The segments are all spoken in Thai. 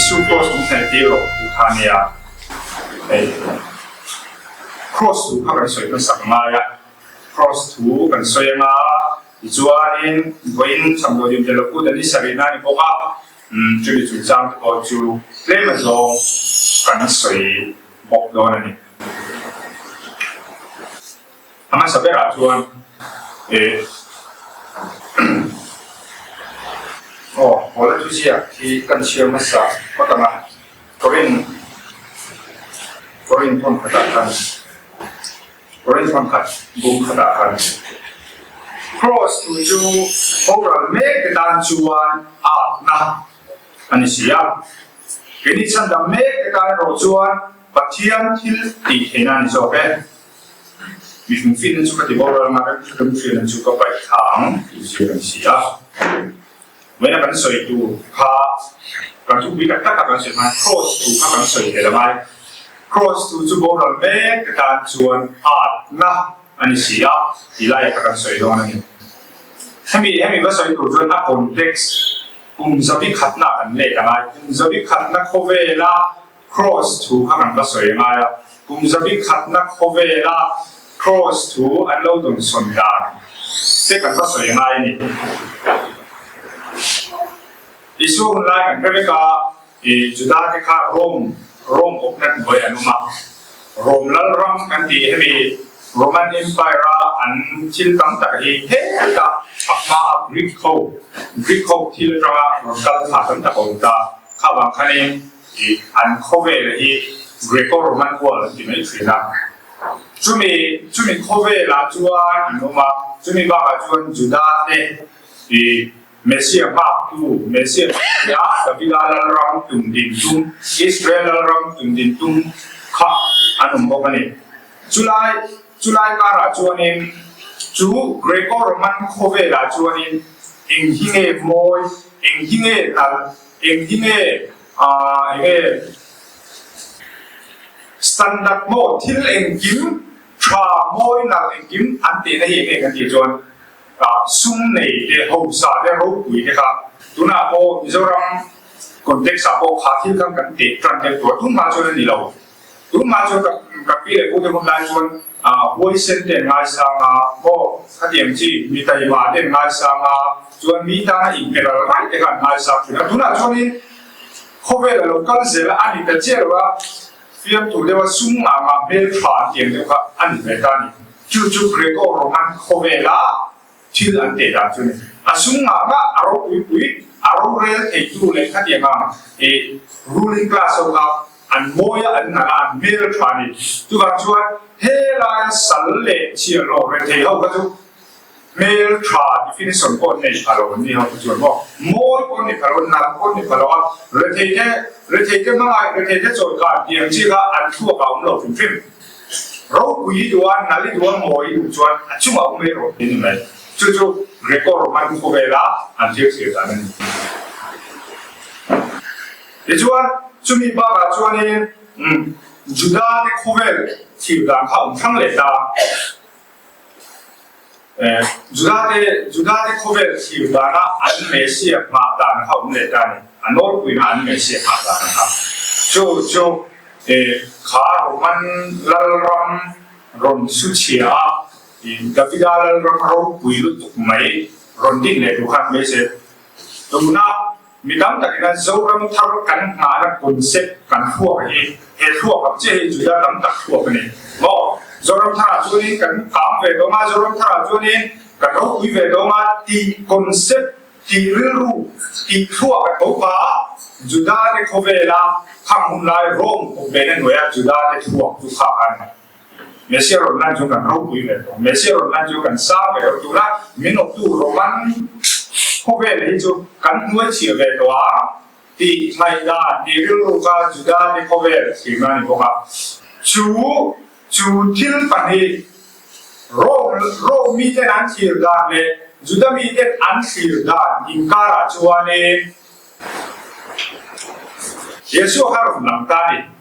isu cross tu kan tiro tu khania cross tu kan soi kan sakmaya cross tu kan soi nga ichuanin voin samdo dim telo ku dani sarina ni boka chu chu jam ko chu lemon lo kan soi bok do na ni ama sabera chuan wala tu siya ki kan siya masa patama korin pon katakan korin pon kat bum katakan cross tu ju oral make dan chuan na ani siya kini chanda make dan ro chuan pathian thil ti hena ni so pe mi fin chu ka ti oral ma kan fin chu ka pai thang ti siya When I say to ha, kan tu bi kata kan say man cross tu kan say elamai cross tu bo ral me kan chuan na ani sia ilai kan say do na ni hemi ba say tu chuan a context zabi khatna kan le kanai zabi khatna khovela cross tu kan ba say ngai zabi khatna khovela cross tu an lo dun son da se kan ba say ngai ni isu hunlai kan Amerika juda ke kha Rome opnan boy anuma Rome lal ram kan ti hemi Roman Empire an chil tam ta hi he ta akma Greek ho thil trawa kal tha tam ta ko ta kha bang khani an khove hi Greco Roman wall ti mai thina chumi khove la chuan anuma chumi ba ka chuan juda te Mesia Batu, Mesia ya, tapi dalam ram tum, Israel ram tum, kha anum bokani. Julai kara chuanin, chu Greco Roman khove la chuanin, enghinge moy, enghinge standard mo thil engim, tra moy na engim ante na hi kan ti chuan. Sum nei de hausa de ro pui de ka tuna ko mizoram context apo khathil kam kan te tran de to tu ma chon ni lo tu ma chon ka pi le ko de mon lai chon voice de ngai sa ma ko khatiem chi mi tai ma de ngai sa ma chon mi ta na in pe la rai de ka ngai sa tuna chon ni khove la local zela ani ta che wa fiam tu de wa sum ma bel pha tiem de ka ani pe ta ni chu Greco Roman khove la thil an te da chune asunga ba aro pui aro rel te tu le khatia ma ruling class of an moya an na an mel thani tu ba chuan he la sal le chi lo re te ho ka tu mel tra definition ko nei alo ni ho chu mo moy ko ni paro na ko ni paro re te ke ma re te cho ka diam chi ka an thu ka um lo fin ro pui duan na li duan moy du chuan achuma me ro ni mai Cucu Greco Roman khuvela anjir sirtanen. Ichuan cumi ba ba chuanin juda de khuvel sirtan kha thang le ta juda de khuvel sirtana an mesia ma dan kha le ta ni anor puina an mesia ma dan kha chu kha Roman lal rom su chia tapi dalam rong puilu tuk mai ronding le tu kan mese tumna midam tak na zoram thar kan na konsep kan huwa he huwa ka che juda tam tak huwa ne mo zoram thar chuni kan kam ve do ma zoram thar chuni kan ro pui ve do ma ti konsep ti riru ti huwa ka to pa juda de khovela kham lai rom ko be ne noya juda de huwa tu kha kan Mesia Roman juga kan rau pui beto, Mesia Roman juga kan sa beto tu lah minok tu Roman kove le jo kan nuai cia beto ti mai da di rilu ka juga di kove si mana ni boka chu til pani ro mi ten an cia da le juga mi ten an cia da ingkara cuane Yesu harus namtani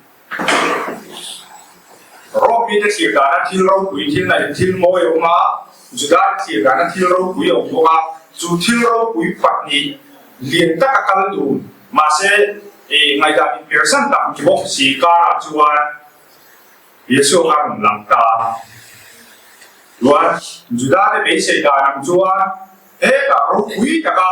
Robi de sirgana til ro pui til na til mo yo ma juda sirgana til ro pui yo ma chu til ro pui patni lien ta kal du ma se ngày ta in person tam ki bok si kara chuan Yesu har lam ta luan juda de be se da nam chuan he ka ro pui ta ka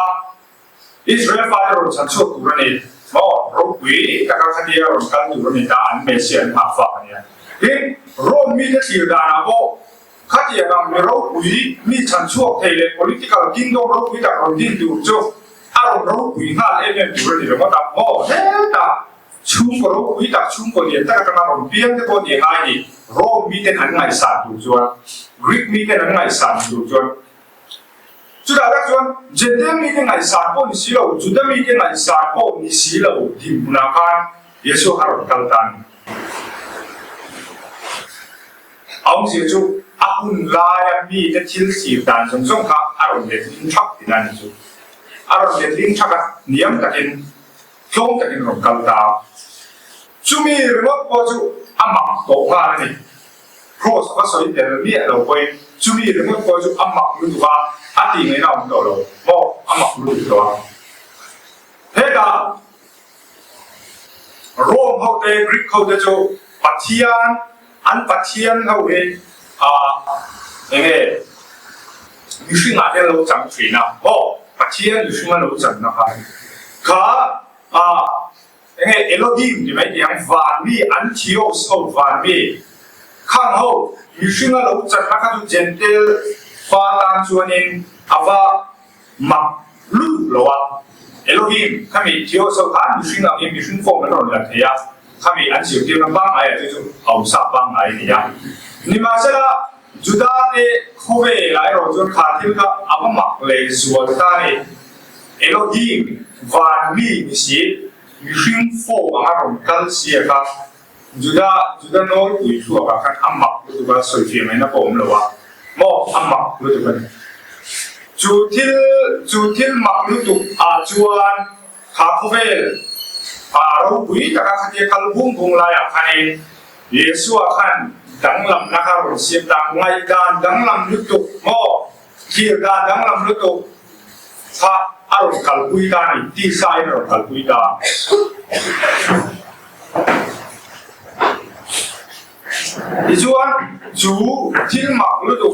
Israel fa ro chan chu tu ni mo ro pui ta ka khatia ro kan tu ni ta an me sian ha fa ni he ro mi de ti da na bo khatia nam ro pui mi chan chu thei le political kingdom ro pui ta ro din tu chu a ro pui ha e me tu ni ro ta mo he ta chung ro pui ta chung ko ni ta ka na ro piang de ko ni ha ni ro mi de an ngai sa tu chuan Greek mi de an ngai sa tu chuan Juda đã chuan Gentile mi de ngai sa ko ni si lo Juda mi de ngai sa ko ni si lo dim na kan Yesu har kal tan ông sẽ chú ahun lai mi de thil si dan song song kha aron de lin thak ti nan chu aron de lin thak niam takin klong takin rom kal ta chu mi remote ko chu amak to ha ni cross ka soi de mi lo koi chu mi remote ko chu amak lu ba ati ngai na om to lo mo amak lu to he da Rome ho de Greek ho de chu pathian an pathian ho we enge yu shi nga de lo chang chi na mo pathian yu shi ma lo chang na ka enge Elohim di mai yang van mi an theos ho van mi khang ho yu shi nga lo chang na ka tu gentle fa tan chuanin ava mak lu lo wa Elohim kami theos ho an yu shi nga yu shi fo ma lo la thea kami an siu ti nam bang ai tu au sa bang ai ni ya ni ma sa la juda te khove lai ro jon kha thil ka amamak le zual ta ni Elohim van mi ni si yu shin fo ma ro kal si ka juda no ui chu ka kan amak tu ba soi fi mai na pom lo wa mo amak lu tu ban chu thil mak lu tu a chuan kha khove ro pui ta ka khatia kal bung bung la ya khani Yesu akan dang lam na ka ro siap dang ngai dan dang lam lu tu mo khir da dang lam lu tu kha aro kal pui da ni ti sai ro kal pui da ijuan chu thil mak lu tu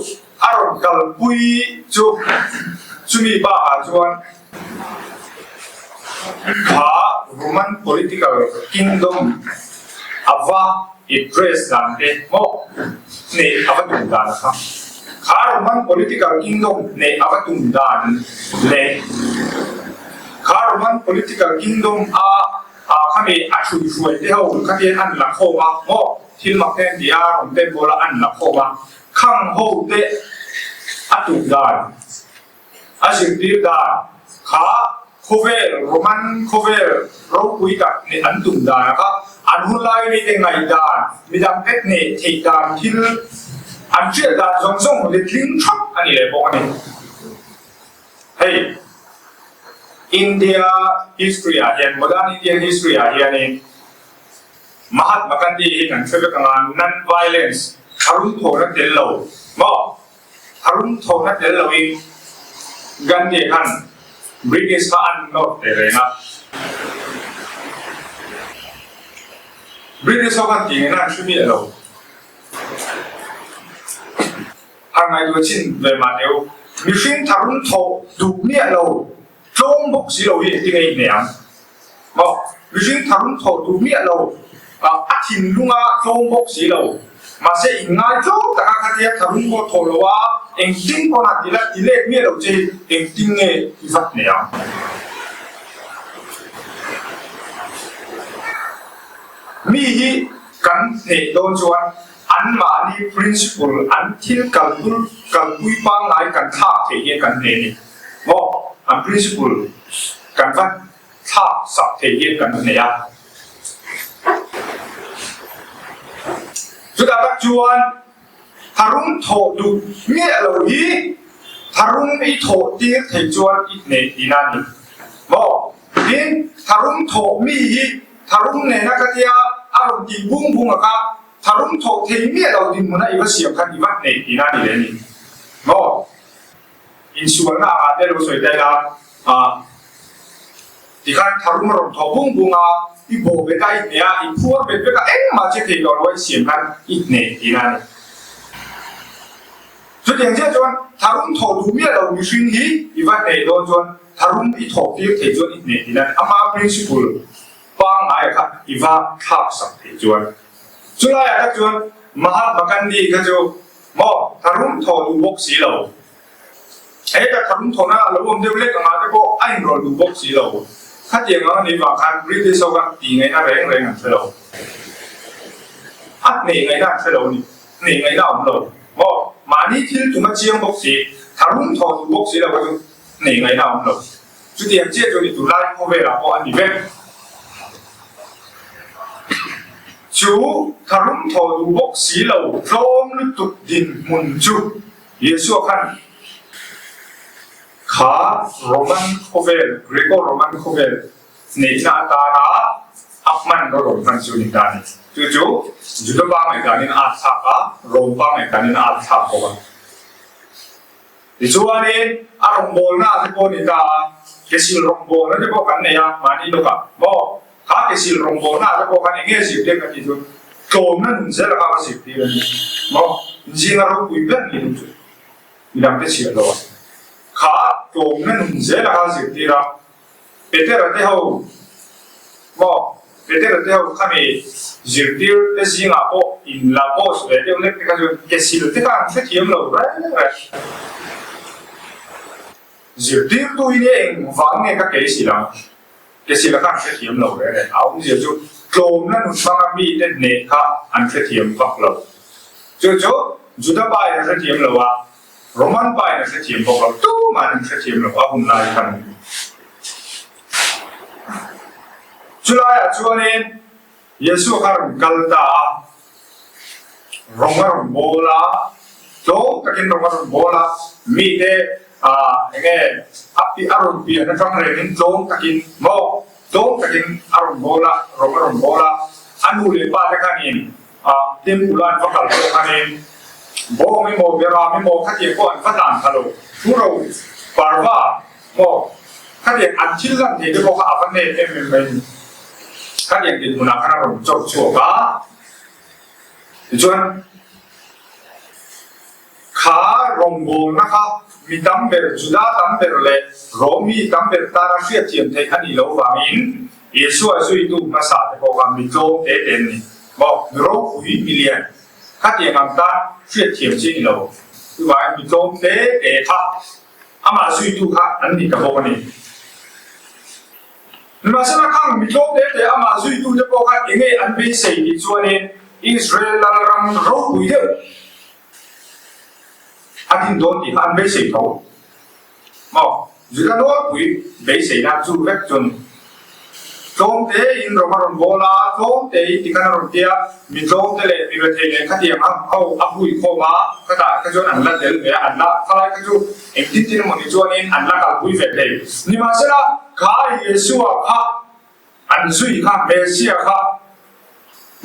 aro kal pui chu mi ba a chuan Roman political kingdom ava address dan de mo ne ava tum dan kha Roman political kingdom ne ava tum dan le kha Roman political kingdom kami achu shuai de ho kami an la kho ma mo thil mak ten dia rom ten bola an la kho ma khang ho de atu dan asin dir dan kha Khover Roman Khover ro pui ka ni an tum da ka an hun lai ni te ngai da mi dam pet ne thei da thil an che da zong zong le thing thak ani le bo ani hey India history and modern Indian history ni Mahatma Gandhi kan thebe ka non violence harun tho na tel lo mo harun tho na tel lo in Gandhi kan British ka an no tere na British kan ti na chumi lo hang ngai du chin ve ma neu mi shin tharun tho du ne lo chom bok si lo hi ti ngai ne am mo mi shin tharun tho du ne lo a thin lunga chom bok si lo ma se ingai cho ta ka khatia tharun ko tho lo wa eng ting ko na ti la ti le mi lo che eng ting nge i fat ne am mi hi kan ne don chuan an ma ni principle an thil kal pui pa ngai kan tha the ye kan ne ni mo an principle kan va tha sa the ye kan ne ya chu da bak chuan harun tho du nge lo hi harun ei tho ti thei chuan i ne ina ni mo din harun tho mi hi harun ne na ka tia aron ti bung bung ka harun tho thei mi lo din muna i va siam kan i va ne ina ni le ni mo in suan na a de lo soi dai la ที่ขั้นทารุมรมทบุ้งบุงอาอีโบเบต้าอีเนี่ยอีพัวเบเบก็มาเช็คที่เราไว้เสียงกันอีเนี่ยที่นั่นจุดอย่างเช่นจวนทารุมทอดูเมียเรามีสิ่งที่อีวันเนี่ยโดนจวนทารุมอีทอที่เทจวนอีเนี่ยที่นั่นอามา principle ปังไอ้ครับอีว่าทักสักเทจวนจุดอะไรก็จวนมหาตกันดีก็จะมอทารุมทอดูบกสีเราแต่ทารุมทอน่ะเราผมเดี๋ยวเล็กมาจะบอกไอ้เราดูบกสีเราถ้าเจียงเราในบางครั้งบริษัทเขากันตีไงน่าแรงอ่ะเสร็จแล้วอัดหนีไงน่าเสร็จแล้วนี่หนีไงน่าผมเราบอกมานี่ที่จุดมาเชียงบกสีทารุมทอดูบกสีเราก็จะหนีไงน่าผมเราจุดเดียงเจี๊ยจุดนี้จุดไล่เขาเวลาพออันนี้เป็นจูทารุมทอดูบกสีเราพร้อมลุตุดินมุนจูเยซูขันข้าโรมันโคเวลกรีโกโรมันโคเวลนี่นาตานาอัพมันก็โรมันจูนิตานี่จู่ๆจุดบ้างไอ้การนี้อาชักะโรมบ้างไอ้การนี้อาชักโกันดิฉันนี่อารมณ์โบน่าที่โบนิตาเกสิลรมโบนั่นที่โบกันเนี่ยมานี่ดูกันบอกข้าเกสิลรมโบน่าที่โบกันเงี้ยสิบเด็กกันที่จุดโกนั่นเจ้าข้าสิบเด็กนี่บอกจริงๆเราคุยกันนี่ดูจุดนี่ดังที่เชื่อเราข้าโกนั่นเจ้าข้าสิบเด็กละเป็นเรื่องที่เขาบอกเป็นเรื่องที่เขาข้ามีจิตที่จะสิ่งอะไรอินลาโพสเดี๋ยวเล็กที่เขาจะเกสิลที่เขาอันที่เยี่ยมเราเลยจิตที่ตัวนี้เองฟังเนี่ยก็เกสิลละก็สิ่งละกันเสียมเราเลยเอาเดี๋ยวจู่โจมนั่นฟังมีแต่เนค่าอันเสียมฟังเราจู่จุดไปนั่นเสียมเราว่าโรมันไปนั่นเสียมฟังเราตู้มันเสียมเราว่าหุ่นลายกันจุดอะไรจู่นี้เยซูข้ารุกัลตาโรมันโบลาโตตะกินโรมันโบลามีแต่เงี้ยapi arum pia na fang renin dong takin mo dong takin arum bola romarum bola anu le pa ta kanin tem ulan fakal ko kanin bo mi mo bera mi mo khati ko an fatan khalo puro parwa mo khati an chilan de ko ka apan ne em em khati din muna kana rom chok chok ka chuanขาลงโบนะครับมีตั้มเบลจุดาตั้มเบลเล่โรมีตั้มเบลตาราเสียเทียมเทคันนี้เราว่ามินเยซูช่วยดูภาษาที่บอกว่ามีโจมเตนนี่บอกโรคุยมิเลียนข้าเทียมอันตาเสียเทียมจริงเราคือว่ามีโจมเตท่าอามาช่วยดูค่ะอันนี้กับบอกนี่นี่มาเสนาข้างมีโจมเตอามาช่วยดูจะบอกว่าเองอันเป็นสิ่งที่ชวนอิสราเอลรังโรคุยเดออาทิตย์โดนที่อันเบสิกเขามองจุดนั้นว่าคุยเบสิกนั้นจู่เล็กจนโจมเตอินโรมันโบลาโจมเตอิที่กันรถเดียมีโจมเตเลยมีประเทศเลยขัดยังเขาอับุยโคมาขณะขจรอันละเดลเบียอันละขณะขจรเอ็มที่ที่มันจวนนี้อันละกับบุยเฟดเลยนี่มาเสนาข้าเยซูข้าอันซุยข้าเมสซิอาข้า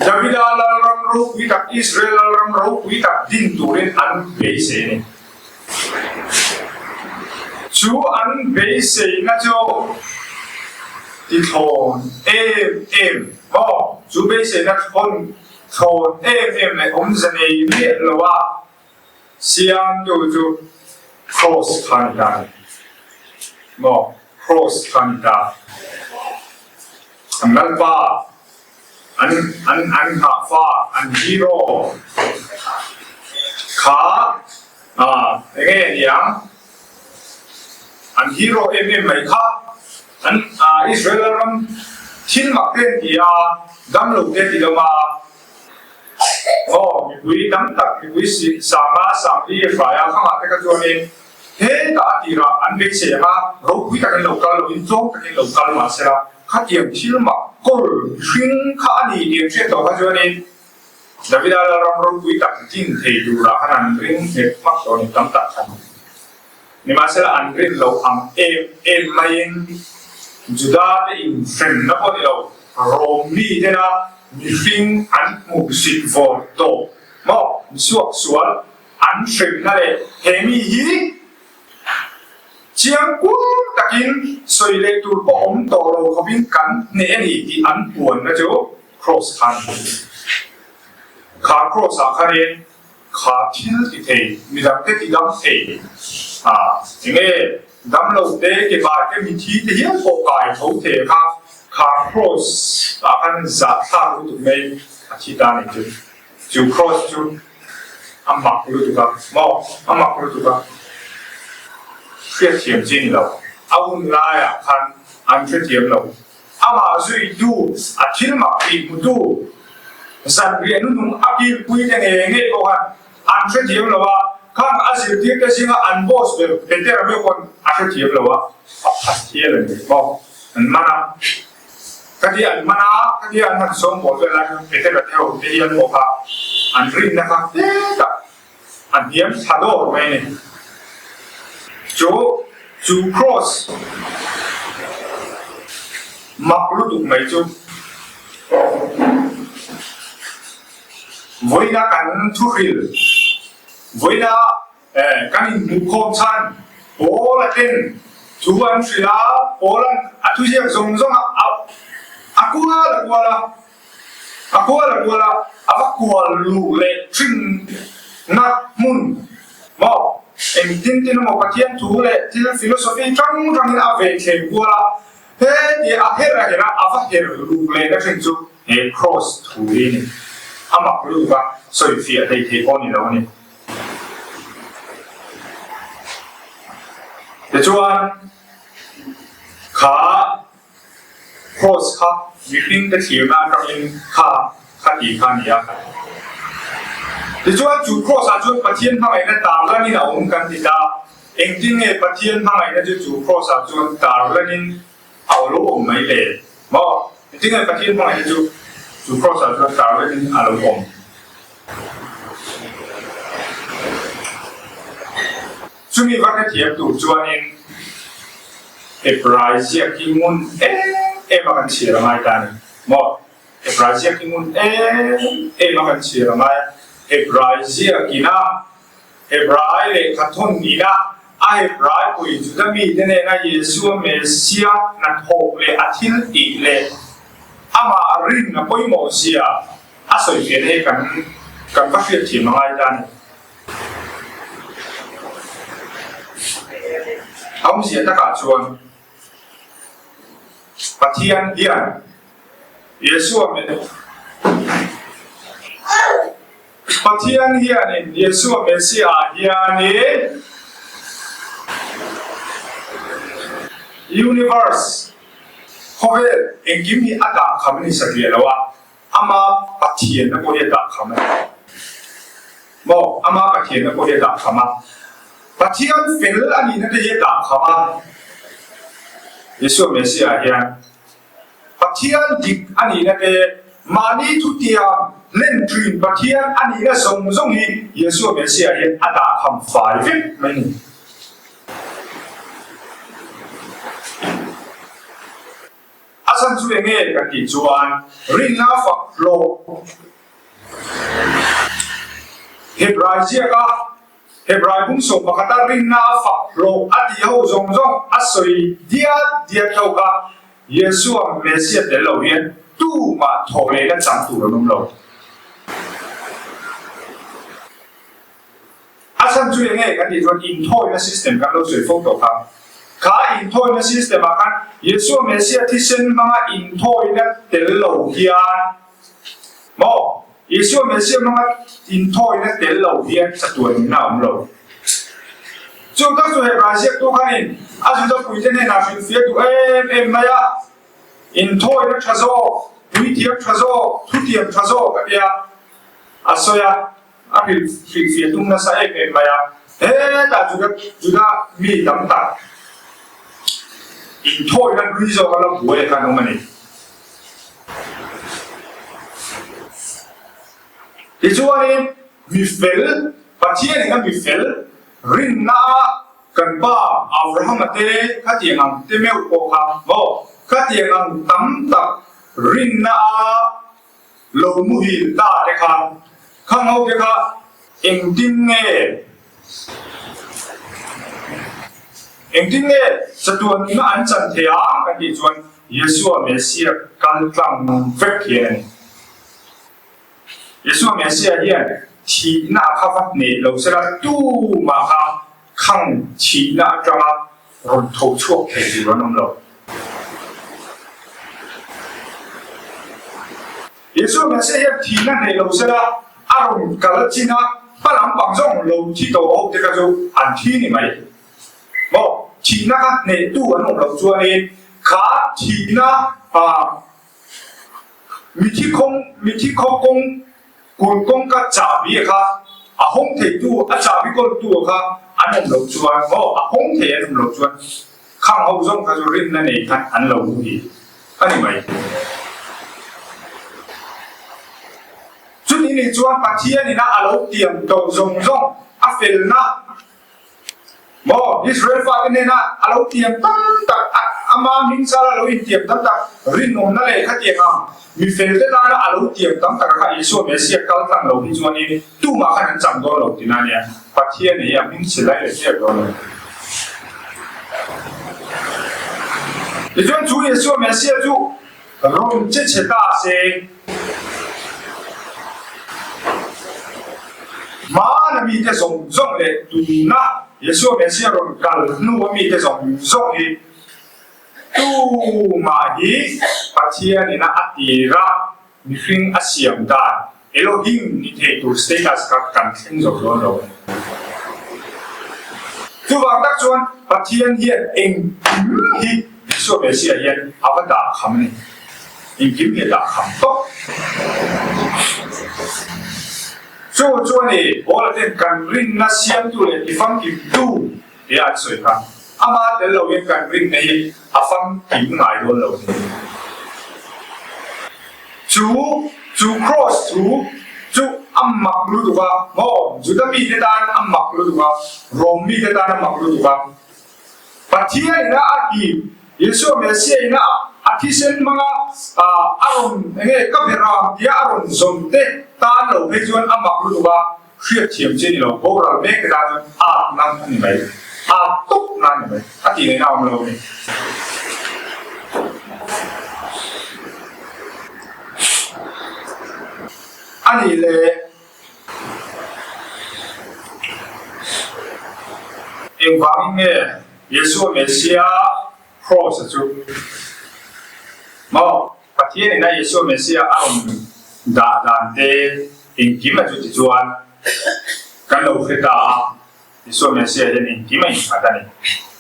ดาวิดอาลารัมรูวิตักอิสราเอลรัมรูวิตักดินตูเรนอันเบสิกจูอันเบสิกนะจูที่โทนเอ็มบอกจูเบสิกนะโทนเอ็มในองค์เสน่ห์เรียกว่าเสียงจูครอสคันดาบอกครอสคันดาอันนั้นว่าอันหาฟ้าอันฮีโร่ขาเงี้ยอย่างอันฮีโร่เอ็มไม่ค่ะอันอิสราเอลรัมทิ้งมักเต็นที่ดำลูกเต็นที่เรามาโอ้มีวิดำตักมีวิสิสามารถสามที่ฝ่ายข้างหลังก็จวนเองเฮ้ตาตีระอันเป็นเสียงเราคุยกันเราการเราอินโจกันเราการมาเสียข้าเทียมที่เราก็ริงข้านี่เดียงเชื่อต่อข้าจวนเองดาวิดาเราเราคุยกันจริงเทดูระขนาดริงเหตุมักตอนนี้ตั้งตักกันนี่มาเสียอันริงเราทำเอ็มไม่ยังจุดาที่อินเฟรนนับว่าเราโรมีเดนะมีฟิงอันมุสิฟอร์โตมอสวดอันเฟรนนั่นเองเฮมีฮีเจียงกูตะกินสวยเล็กตุ tur po to lo khabin kan ne ani ti an puan na chu cross khan kha cross a khare kha thil ti thei mi dam te ti dam thei nge dam lo te ke ba ke mi thi te hian po kai tho the kha cross a khan za tha lu tu me a thi ta ni chu cross chu amak lu tu ka mo amak lu tu ka khia thiam jin lo awun la ya khan an khia thiam lo ama zui du a thil ma pi mu du san rian nu apil pui te nge ko han an khia thiam lo wa khan azir ti te singa an boss be te ra me kon a khia thiam lo wa a thia le mo an mana kadi an mana kadi an han som bo le la pe te ra theo te yan mo ka an rin na ka te ta an hiam thado me ni chu cross mặc lu tục mấy chú với đã cắn thu khil với đã cắn mũ khom san bố là tên chú anh suy lá bố là thu xia dùng dùng aku là aku lu lệ trinh nát mun mò em tin một cái thiên thú lệ thiên philosophy trong những ave kể qua thế thì hết ra cái là phát hiện lu lệ đó trên chú hệ cross thú đi này mặc lu và soi phía đây thì con gì đó này để cho anh khá cross khá việc tin để hiểu là trong những khá gì khá nhiều để cho anh chủ cross à chủ phát hiện thằng này nó tạo ra những ông cần thì ta em tin nghe phát hiện thằng này nó chủ cross à chủ tạo ra những ảo lỗ mấy lệ mà em tin nghe phát hiện thằng này chủ cross à chủ tạo ra những ảo lỗ chúng mình vẫn cái thiệp tụ cho anh Ebraisia kimun makan sira mai tan mo Ebraisia kimun makan sira mai Ebraisia kina Hebrai le kathon nina a Hebrai pui judami dene na Yesu Mesia na thok le athil ti le ama rin na poi mo sia a soi fian he kan ka fiat thi mai tan ông sẽ tất cả chuan Phát hiện hiền Giêsu mình Phát hiện hiền Giêsu Messia hiền universe không biết anh kim hi ada kami ni sakya lawa ama phát hiện nó có hiện da kami mo ama phát hiện nó có hiện da kami phát hiện phil anh nó có hiện da kami Yesu Messia hiền phát hiện dịch anh nó cái mani thu tiền lên truyền phát hiện anh nó sống giống như Yesu Messia hiền ada ham phải viết mình asan chu enge kan ti chuan ringa fak lo Hebrai bung so pakata ringa fak lo ati ho zong zong asoi dia thau ka Yesu Messia de lo yen tu ma tho le ka chang tu lo lo asan chu enge kan ti chuan in thoi na system kan lo soi phong to ka khá in thôi na system akan Yesu Messia thi sen mga in thôi na tel lo hian mo Yesu Messia mga in thôi na tel lo hian sa tuan na lo chu ta chu Hebrai tu khanin a chu ta pui ten na fin fia tu em maya in thôi na thazo pui tiak thazo thu tiam thazo ka ya asoya a fia tu na sa em maya ta chu da mi tam ta in thôi na reason ka lang buhay ka naman eh. Ijuanin mi fel, patiyan nga mi fel, rin na kan ba Abraham ate katiyang temeu ko ka mo, katiyang tamtak rin na lo muhil ta de ka, kangau de ka ingdin nge eng tin le chatuan ina an chan thea kan ti chuan Yeshua Messiah kan tlang vek hian Yeshua Messiah hian thi na khavat ne lo sera tu ma kha khang thi na tanga ron tho chuak the ti ron om lo Yeshua Messiah thi na ne lo sera aron kalachina palam bangzong lo thi to ho te ka jo an thi ni mai bo thi na ka ne tu an om lo chuan ni kha thi na mi thi kong kun kong ka cha bi kha a hong thei tu a cha bi ko tu kha an om lo chuan bo a hong thei an om lo chuan khang ho zong ka jo rin na nei khan an lo hi ani mai chun ni chuan pathian ni na alo tiam to zong zong a fel na mo Israel fa ni na alo tiam tam tak ama min sala lo in tiam tam tak rin om na le kha tiam mi fel te na alo tiam tam tak kha Yeshua Messiah kal tang lo hi chuan ni tu ma khan cham do lo ti na nia pathian ni ya min chilai le sia do lo ni chuan chu Yeshua Messiah chu rom che che ta se ma na mi te zong zong le tu na Yeshua Messiah ron kal nu mi te zong zong hi tu ma hi pathian ni na atira mi hring asiam da Elohim ni te tu status ka kan thing zo lo tu wang tak chuan pathian hian eng hi Yeshua Messiah hian avada kham ni eng kim hi da kham to cho này bố là tên cần rin na xiêm tu này thì phong kim tu để ăn sôi khăn ama đến lâu yên cần rin này phong kim ngài luôn lâu chú cross chú âm mặc lưu tu va mo chú ta mi thế đan âm mặc lưu tu va rom mi thế đan âm mặc lưu tu va và thiên na aki Yeshua Messiah na atisen mga aron nge kapira dia aron zomte ta lo he chuan amak lu ba khriat thiam chen lo boral mek da nam ni mai tuk nan ni mai ati nei nam lo ni ani le eng wang nge Yeshua Messiah cross chu mo pathian na Yeshua Messiah aron da dan te in kima chu chuan kan lo kheta Yeshua Messiah in kima in adani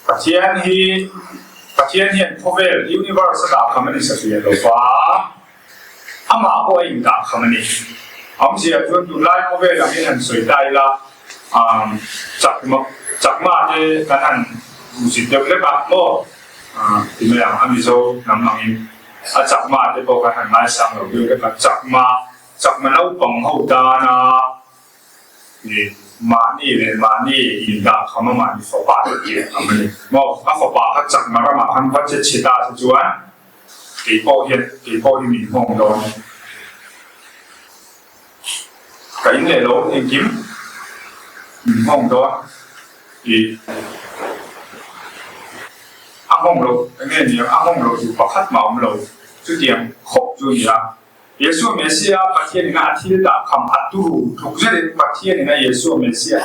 pathian hi khovel universe da khamani sa ye lo ba ama ko in da khamani am sia chuan tu lai khovel la hin soi dai la chakma te kan an musit de le ba mo ti me am amizo nam mangin a chakma te bo kan mai sang lo yu ka chakma lo pang ho da na ni mani in da khama mani fo pa de amani mo a fo pa ka chakma ra ma han va che chita su chuan ki po hi mi hong do ka in le lo in kim mi hong do ki hong lo nghe nhiều hong lo dù có khát máu lo chú tiền khóc chú gì Yeshua Messiah pathian nga athil da kham atu thuk je pathian nga Yeshua Messiah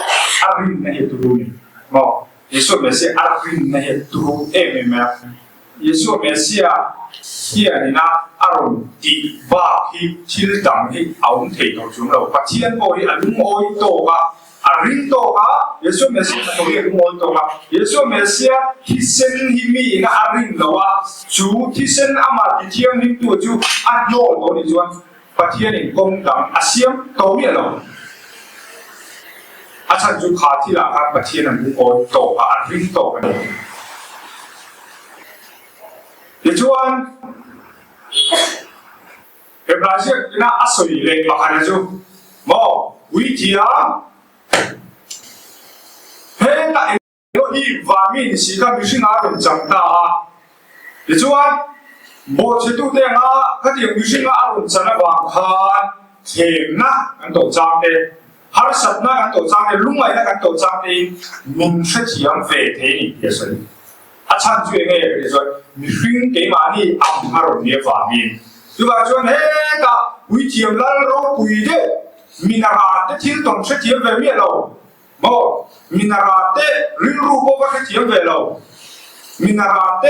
arin na he tu ni mo Yeshua Messiah arin na he tu me Yeshua Messiah here ni na aron ti ba hi thil dang hi aun thei to chung lo pathian bo hi alung oi to ba arin to ka Yeshua Messiah na oi alung oi to ka Yeshua Messiah hi sen hi mi na arin lo wa chu hi sen ama ti thiam ni tu chu a yo to ni chuan pathian ni kong dang asiam to mi lo a chan chu kha thi la ka pathian an oi to ka arin to ka ni chuan Brazil na asoi le pakana chu mo wi tia he na no hi wa min si ka mi sin a ron chang ta le chuan bo che tu te nga ka ti mi sin a ron chana wa khan them na an to chang te har sat na an to chang te lungai na an to chang te min se chiang fe the ni ye sai อาชันช่วยเงี้ยก็จะมีฟิงเกมานี่อัมฮารุนเนี่ยฝ่ามีดูว่าจนเฮ้กับวิธีแล้วเราคุยเด้มินาราเตที่ต้องเชื่อเวมีเราบ่มินาราเตริรูปว่าเชื่อเวเรามินาราเต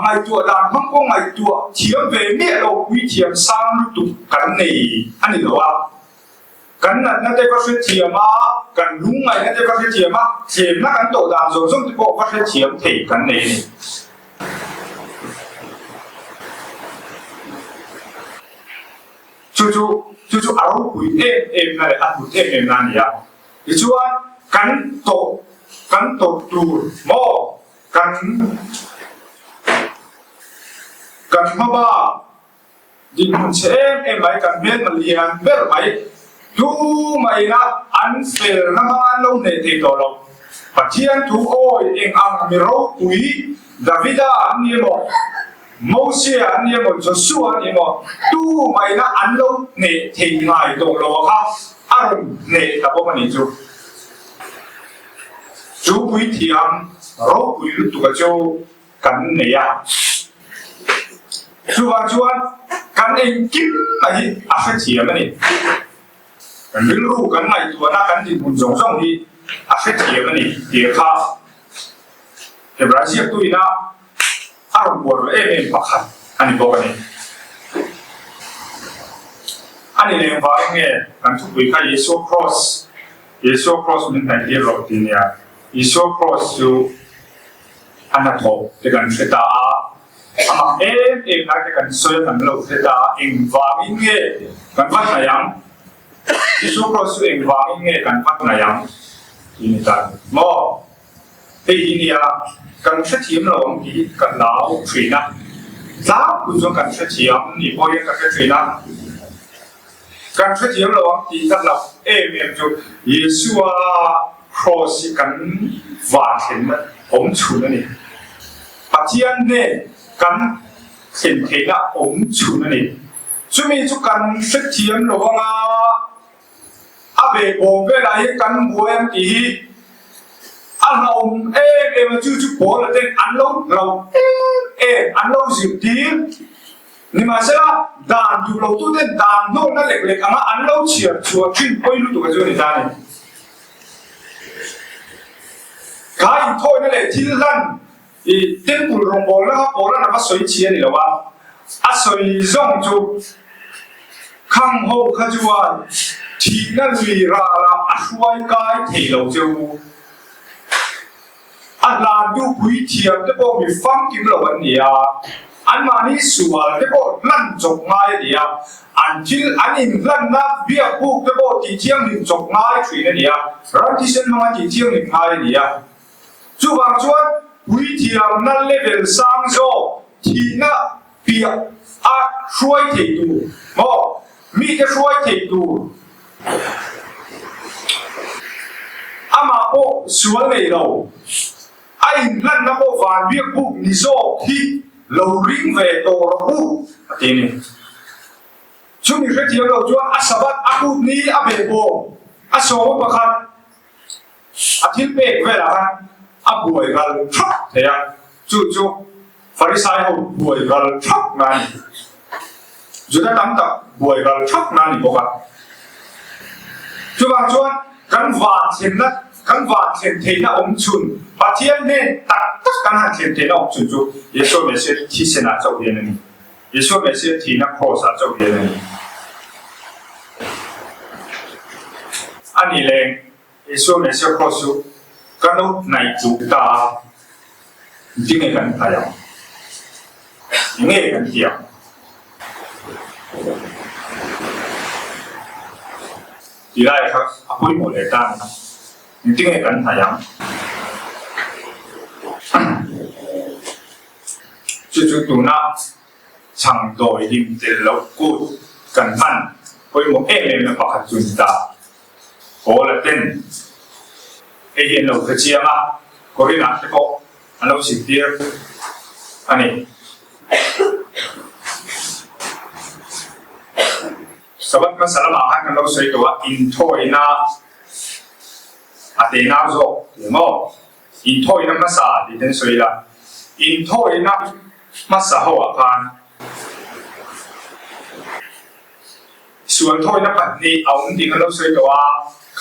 ไงตัวดานมันก็ไงตัวเชื่อเวมีเราวิธีสร้างตุกันนี่อันนี้เหรอวะกันนั่นได้ก็เชื่อมากันลุงไงนั่นได้ก็เชื่อมาเชื่อนักกันตัวดานส่งที่บอกว่าเชื่อเทกันนี่จู่ๆเอาคุยเอ็มนั่นแหละอันคุยเอ็มนั่นเนี่ยอีชัวกันโตตูโมกันมาบ้าดินเชมเอ็มไปกันเบลมาเลียนเบลไปดูไม่นะอันเฟลนะมันลงในที่ตัวเราปัจจัยทุกโอ้ยเอ็งอังมีรู้คุยดาวิดาอันนี้บอกโมเสสอันนี้บอกโจชัวอันนี้บอกดูไม่นะอันลงในที่ไหนตัวเราครับอารมณ์ในตะบมันนี่จูปุยเทียมรู้ปุยรู้ตัวจูกันเนี่ยจูวันกันเองกินอะไรอาศัยเทียมนี่กันไม่รู้กันไงตัวนักกันที่มุนจงส่งที่อาศัยเทียมนี่เดี๋ยวข้าเดี๋ยวเราเชื่อตัวนะอารมณ์ปวดเอ็มปักขันอันนี้บอกกันนี่อันนี้เรื่องว่าอย่างเงี้ยกันทุกวิธีเยซูครอสมันแต่เดียวหรอกทีเนี้ยเยซูครอสอยู่อันนั้นถูกแต่กันเสดาอามาเอ็มนักแต่กันสวยกันเราเสดาเองว่าอย่างเงี้ยกันวัดไหนยังเยซูครอสเองว่าอย่างเงี้ยกันวัดไหนยังทีนี้กันโม่ทีนี้กันเชื่อทีมเราที่กันเราช่วยนะจ้าคุณจงกันเชื่อทีมนี่พอยังกันช่วยนะกันเชื่อทีมเราที่กันเราเอ็มจูเยซูครอสกันว่าเห็นนะผมชูนั่นนี่ปัจจัยเนี่ยกันเห็นเห็นนะผมชูนั่นนี่ช่วยมีทุกกันเชื่อทีมเราว่าอาเบโบเวลาให้กันบัวที่อันเรามาจู่ๆพอแล้วเด็กอันเราอันเราสิบทีนี่มาเสร็จแล้วด่านอยู่เราตัวเด็กด่านโน่นนั่นเล็กๆอันเราเฉียบชัวร์ขึ้นไปรู้ตัวกันจนได้กายโทษนั่นแหละที่ลั่นอีเต็มปุ่นรงบอลแล้วครับบอลแล้วก็สวยเชียร์นี่แหละว่าสวยจ่องจูข้างห้องขจวนที่นั่นลีราช่วยกายเทเราเจ้าอันลานดูคุยเทียมแต่พอมีฟังกิมเราวันนี้อันมานี่สัวแต่พอลั่นจบง่ายเดียอันที่อันนี้ลั่นนับเบี้ยพูกแต่พอที่เที่ยงหนึ่งจบง่ายคุยนั่นเดียรันที่เส้นมาที่เที่ยงหนึ่งง่ายเดียจู่บางช่วงคุยเทียมนั่นเลเวลสามโซที่น่ะเปียช่วยเทดูมีจะช่วยเทดูมาโอ้ส่วนเลยเราไอ้นั่นนะโอ้ฟันเบี้ยปุ๊บนิโซที่เราริงเวโตเราปุ๊บทีนี้ช่วงนี้เราเที่ยวเราจวนอาสบัดอากุนี้อาเบโบอาโซบะคันอาทิตย์เบกเวลาคันอาบวยกันชักเทียจู่ฟาริสัยเขาบวยกันชักนั่นจุดนั้นตั้งแต่บวยกันชักนั่นอีกบอกจู่บางช่วงกันหวานเช่นนั้นกันหวานเช่นเทน่าอมชุนปัจจัยเนี่ยตัดกันหันเช่นเทน่าอมชุนจู่เยซูเมสเซที่เสนาเจ้าเรียนนี่เยซูเมสเซที่นักโคสเจ้าเรียนนี่อันนี้เลยเยซูเมสเซโคสุกันอุในจุดตาจริงๆกันพยายามยังไงกันเดียวที่ได้ครับอาคุยหมดเลยตั้งจริงๆกันพยายามจู่ๆตัวน่ะช่างโดยยิ่งเจริญแล้วกูกันพันคุยหมดเลยนะปัจจุบันตาโอ้ละเต้นเห็นเราเชียร์มาก็เห็นนะแต่ก็อันเราสิ่งที่อันนี้สวัสดิ์ก็สารมาให้กันเราใช้ตัวอินโทอินาอาเตนาโซเดี๋ยวมั่วอินโทอินาภาษาที่เป็นสวยละ อินโทยนับมาสหวกันส่วนโทยนับปันนี้เอาดีกันเราสวยตัว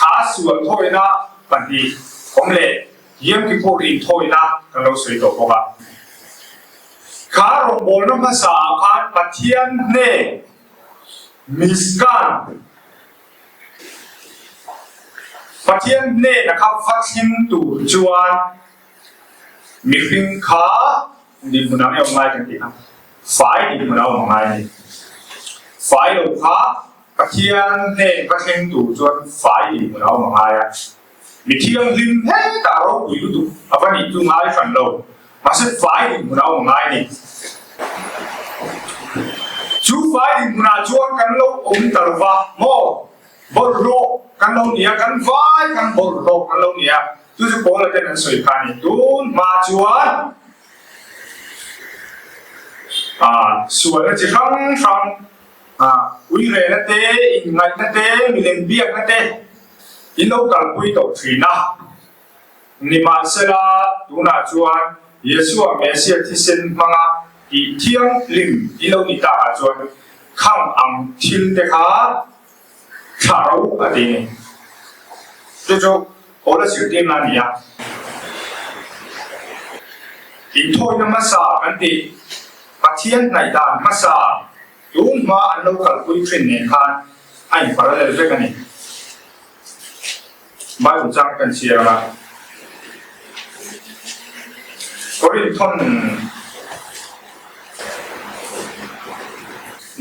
ขาส่วนโทยนับปันนี้ผมเลยเยี่ยมที่พูดอินโทยนับกันเราสวยตัวพวกขาลงบนน้ำมาสาขาปัทเทียนเน่มิสกันปัทเทียนเน่นะครับฟักชินตูจวนมีฟิงขาดีมุนาเอาไงกันดีครับฝ่ายดีมุนาเอาไงฝ่ายลงขาปัทเทียนเน่ฟักชินตูจวนฝ่ายดีมุนาเอาไงมีเทียนลิมเฮ้ตาเราอยู่ดูอะไรนี่ตัวไงฝันเรามาสิฝ่ายดีมุนาเอาไงนี่ชูฝ่ายดีมุนาจวนกันเราตลอดโมบอลโลกันเราเนี่ยกันฝ่ายกันบอลโลกันเราเนี่ยทุกคนเราจะนั่งสวยกันนี่ตูนมาจวนสวยแล้วจะครั้งวิเรนเต้อินไงนั่นเต้มิเลนเบียกนั่นเต้อินเรากันคุยต่อทีนะนิมาเสลาตูน่าจวนเยซูเมสเซียที่เซนมังอีเทียงลิมอินเรานิตาจวนข้างอังทิลเดคาชารูอะไรนี่จู่ๆโอเลสิเดนานี่อินโทยน้ำมาสากันดีปัทเทียนในด้านมาสาดูมาอันเราคัลคุยเทรนเนี่ยค่ะไอ้ปาราเลลเวกันนี่ไม่รู้จักกันเชียร์ละก็เรื่องท่อน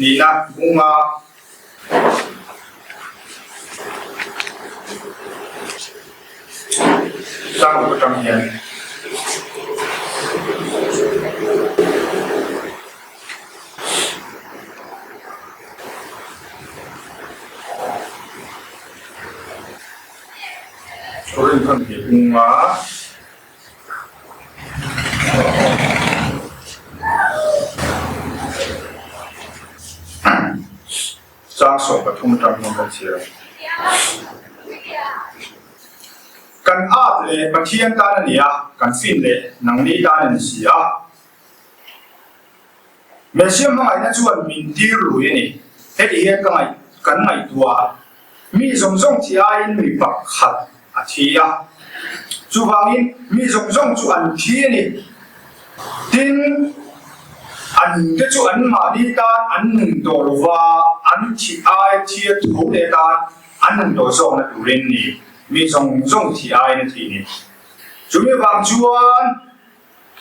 นี่นะบุ้งมาสร้างประจำเฮียนก็เรื่องท่อนเหียบุ้งมาสร้างส่งประทุมจำนวนกันเชียร์กันอาดเลยประเทียนด้านนี้กันฟินเลยนังนี้ด้านนี้สิเมื่อเชื่อมั่นในส่วนมินดีรู้นี่เฮ็ดเองกันไงตัวมีสมที่ไอ้มีปักขัดอาทิยาจู่ฟังอินมีสมจู่อันที่นี่ดินอันเดจู่อันมาดีด้านอันหนึ่งตัวว่าอันที่ไอ้ที่ถูกเดด้านอันหนึ่งตัวส่งในตัวเรนนี่มีส่งที่ไอ้ในที่นี้จู่มีบางจวน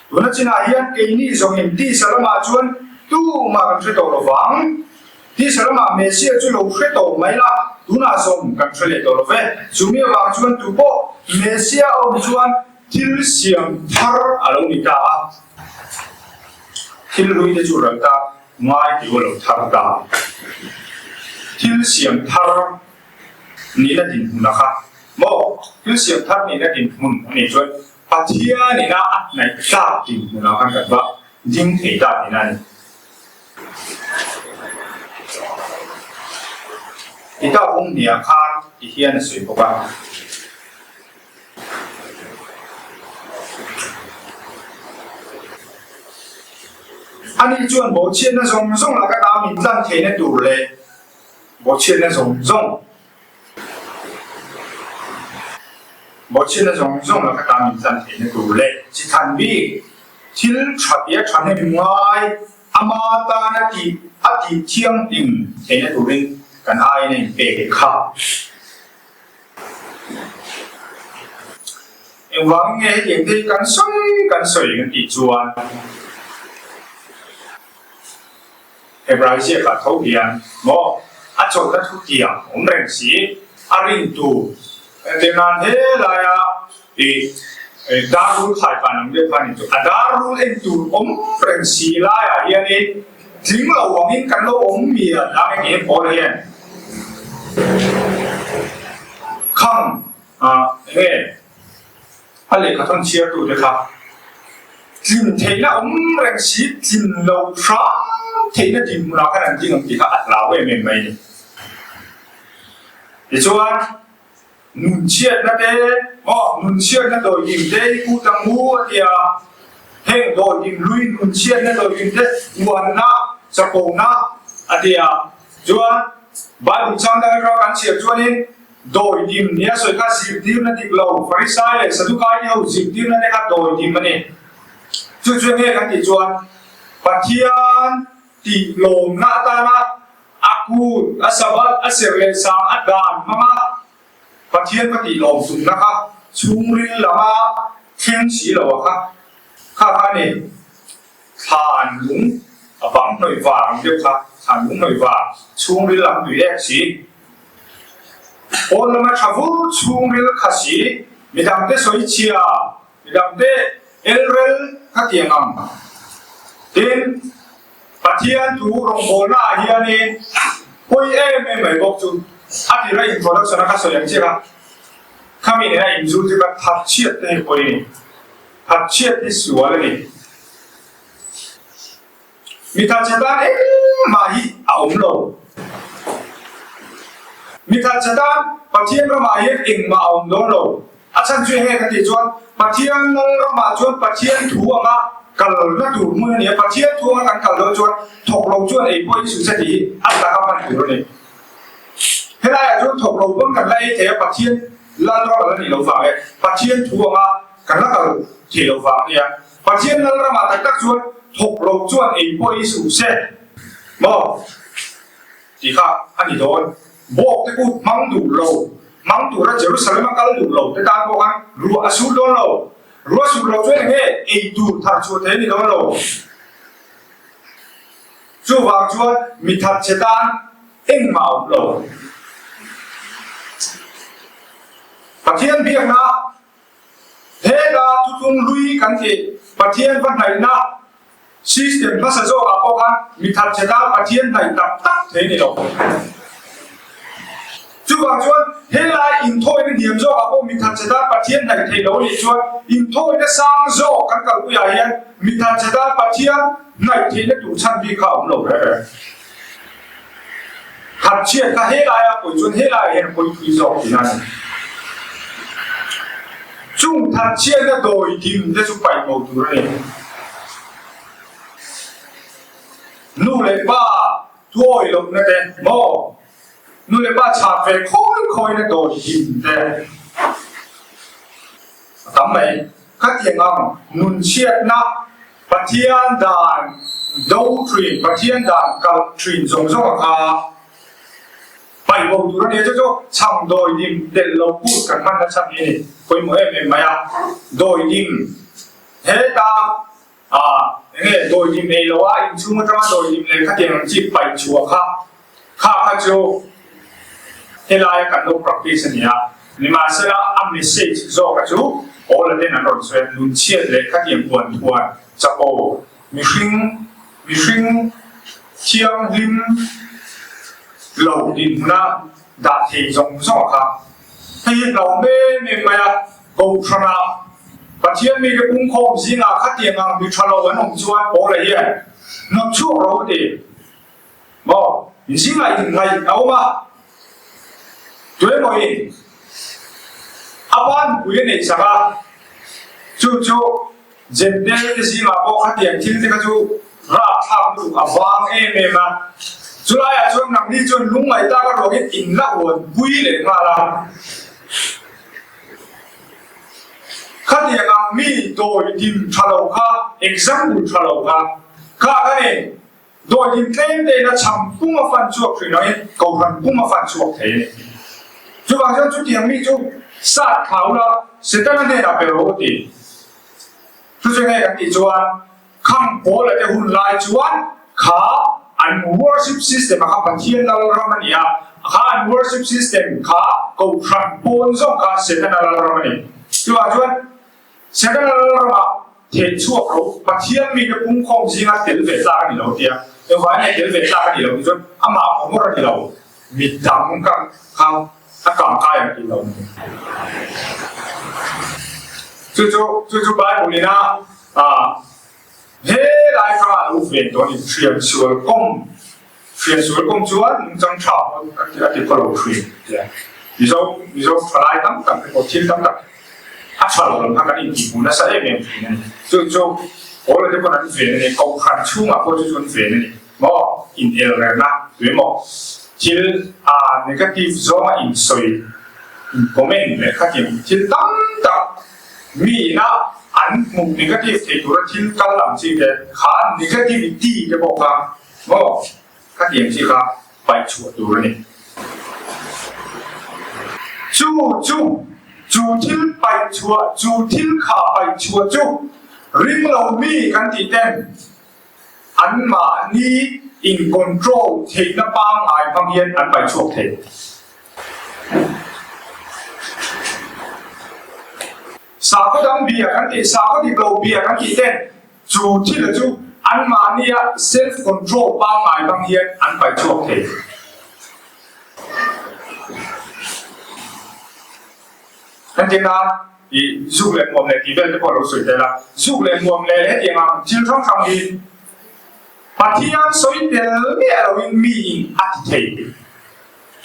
ตัวนั้นจีน่าเฮียนเกี่ยนี่ส่งอินที่สารมาจวนตู้มากันช่วยตัวระวังที่สารมาเมเซียจู่เราช่วยตัวไม่ละตัวน่าส่งกันช่วยตัวระเวจู่มีบางจวนตัวโบเมเซียเอาจวนทิลเสียงทาร์อารมณ์นี้ตาทิลรู้ที่จู่เราตาไม่ที่ว่าเราทาร์ตาทิลเสียงทาร์นี่น่าดินนะคะโมทิลเสียงทาร์นี่น่าดินมุนนี่จวนปัทยานี่นะในชาติมุนนะคะกันว่าดิ้งเหตุการณ์นี่นั่นอีกองค์เนี่ยข้าอีเฮียนสวยกว่าอันนี้จวนโบเชียนนะส่งแล้วก็ตามมินจันเทนดูเลยโบเชียนนะส่งโบเชียนนะส่งแล้วก็ตามมินจันเทนดูเลยที่ทันบีที่ชัดเยอะชัดให้ดูง่ายอามาตานาทีอาทิเที่ยงดิ่งเทนดูเรื่องกันไอ้เนี่ยเบรกข้าเอ็งว่าไงเองที่กันสวยกันอีจวนเฮบราเซียกับทุกอย่างโมอาจจะทุกอย่างผมเรียนสิอารินตูเดี๋ยวนั้นเฮลายาดารุขายปานังเดียพันตุดารุเอ็นตูเรียนสิลายาเฮียนี่ถึงเราหวังกันเรามีอะไรเงี้ยพอเลยข้างเฮ้อะไรก็ต้องเชียร์ตัวเลยครับจิมเทน่าเรียนสิจิมเราพร้อมเทน่าจิมเราขนาดจริงที่เขาอัดเราเองไม่เนี่ยเดี๋ยวชวนนุ่นเชียร์นั่นเองนุ่นเชียร์นั่นโดยยิ่งได้กูตั้งหัวเดียวเฮ heng do dim lui nun chian na do dim te nguan na sapong na atia chuan Bible chang da ra kan chiat chuan in doi dim nia soi ka sip dim na dik lo Pharisai le Sadukai ni ho sip dim na ne ka doi dim ani chu chu nge kan ti chuan Pathian ti lom na ta na aku asabat asirle sang adan mama Pathian pati lom sum na ka chungrin lama khen si lo ka kha ni than lung abang noi wang deu ka than lung noi wang chungrin lam du ek si on lama thavu chungrin khasi midam te soi chia midam te elrel ka tiangam tin Pathian tu rong bona hianin koi mai bok chu ati ra introduction ka so yang chira kami ne in zu ju ka thap chiat te koi ni thap chiat ni suwa ni mi ta chata ma hi aum lo mi ta chata Pathian ra ma hi ing ma aum lo achan chu he ka ti chuan Pathian ra ma chuan Pathian thu anga kal na tu mu ne Pathian thu anga kan kal lo chuan thok lo chuan ei poi su se ti at la ka pan tu ni helai a chuan thok lo bang kan lai the Pathian lan ro la ni lo fa e Pathian thu anga kan la kal thi lo fa ni Pathian lan ra ma tak tak chuan thok lo chuan ei poi su se mo ti kha ani don bok te ku mang du lo mang tu ra Jerusalem kal du lo te tan ko kan ru asu don lo ru asu lo chuan he ei tu thar chu the ni don lo chu wang chuan mi that chetan eng mau lo Pathian biang na he da tu tung lui kan ti Pathian van nai na system na sa zo ka ko kan mi that chetan Pathian nai tap tak the ni lo chu wang chuan he lai in thoi ni niam zo ka ko mi that chetan Pathian nai the lo ni chuan in thoi na sang zo kan kal ku ya hian mi that chetan Pathian nai the na tu chan bi ka lo re thật chiết ka he lai a ko chuan he lai hen ko thui zo ti na chung thật chiết na doi dim te chu pai mo tu re nu le ba thoi lo na te mo nu le ba cha fe khoi na doi dim te tam mai ka tiang ang nun chiết na Pathian dan doctrine Pathian dan doctrine zong zong ka pai bo tu ne cho chang doi dim de lo pu kan man na chang ni koi mo em maya doi dim he ta nge doi dim nei lo a in chu ma tra doi dim le kha tiang chi pai chua kha cho he lai kan lo practice ni a ni ma se la a message zo ka chu all the na ron so lun chiat le kha tiang buan thuan cha o mi hring chiang lim lâu điểm na đạt thì giống rõ cả thì lâu mê mà cầu cho na và thiên mình cái cũng không gì là khác tiền là bị cho lâu vẫn không chua bỏ lại vậy nó chua rồi thì bỏ gì lại từng ngày đâu mà tuổi mọi aban quý này sao chú dân đen cái gì mà bỏ khác tiền thiên cái chú ra tham đủ avang em mà July a chuan nang ni chuan lung mai ta ka rogin in la won bui le nga la khati yang mi doi dim thalo kha example thalo kha ne doi dim tlem te na cham pung ma fan chuak thri noi ko han pung ma fan chuak the chu bang chuan chu tiang mi chu sat khau la setan ne na pe ro ti chu nge ka ti chuan kham po la te hun lai chuan kha an worship system ka Pathian la ramania an worship system ka ko tran pon zo ka setan la ramani chuan setan la rama the chuak ro Pathian mi ke pung khom jinga tel ve ta ni lo tia e wa ne tel ve ta ni lo chuan ama ko mo ra ni lo mi dam ka ka ya ni lo chu Bible ni na he lai ka lu fen to ni trian sual kom chuan chang chao ti ko lo thri ya mi zo phalai tam ko thil tam tak a chalo lam ka ni ki bu na sa em chu โอ้เราจะคนนั้นเวียนเนี่ยเขาขันชุ่มอ่ะพวกจะชวนเวียนนี่มออินเอลเลยนะหรือมอที่negative zone in soy in comment เลยครับที่ตั้งแต่มีนะอันมุม negative ที่ตัวที่กำลังที่จะขา negativity จะบอกว่าก็ข้าเดียมที่ครับไปชัวร์ตัวนี่จูที่ไปชัวร์จูที่ขาไปชัวร์จูริมเรามีกันที่เต็มอันมานี้ in control เทนปังไงพังเย็นอันไปชัวร์เทสาวก็ดังเบียกันที่สาวก็ที่เราเบียกันที่เต้นจูที่ละจูอันมาเนี่ย self control บางไงบางเฮียนอันไปช่วงเทนั่นจริงนะอีจุกเล่นมวมเลยที่เดินจะพอเราสวยได้ละจุกเล่นมวมเลยที่มาจิลช่องทางนี้ปัจจัยสวยเดียวเนี่ยเราอินมีอัติเท